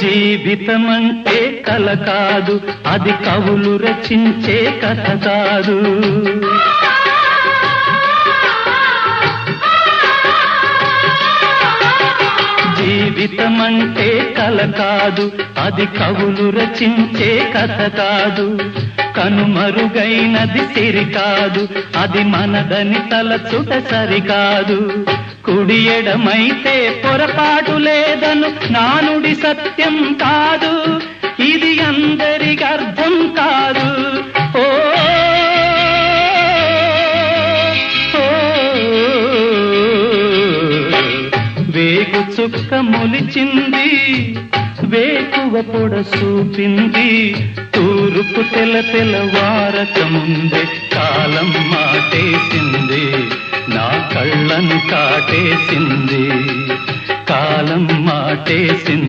జీవితమంటే కల కాదు, అది కవులు రచించే కథ కాదు. జీవితమంటే కల కాదు, అది కవులు రచించే కథ కాదు. కనుమరుగైనది సిరి కాదు, అది మనదని తలచుట సరికాదు. కుడి ఎడమైతే పొరపాటు లేదను నానుడి సత్యం కాదు, ఇది అందరికి అర్థం కాదు. ఓ వేగు చుక్క మొలిచింది, వేకువ పొడ చూపింది, తూరుపు తెల్లవారక ముందే కాలం మాటేసింది, నా కళ్ళను కాటేసింది, కాలం మాటేసింది.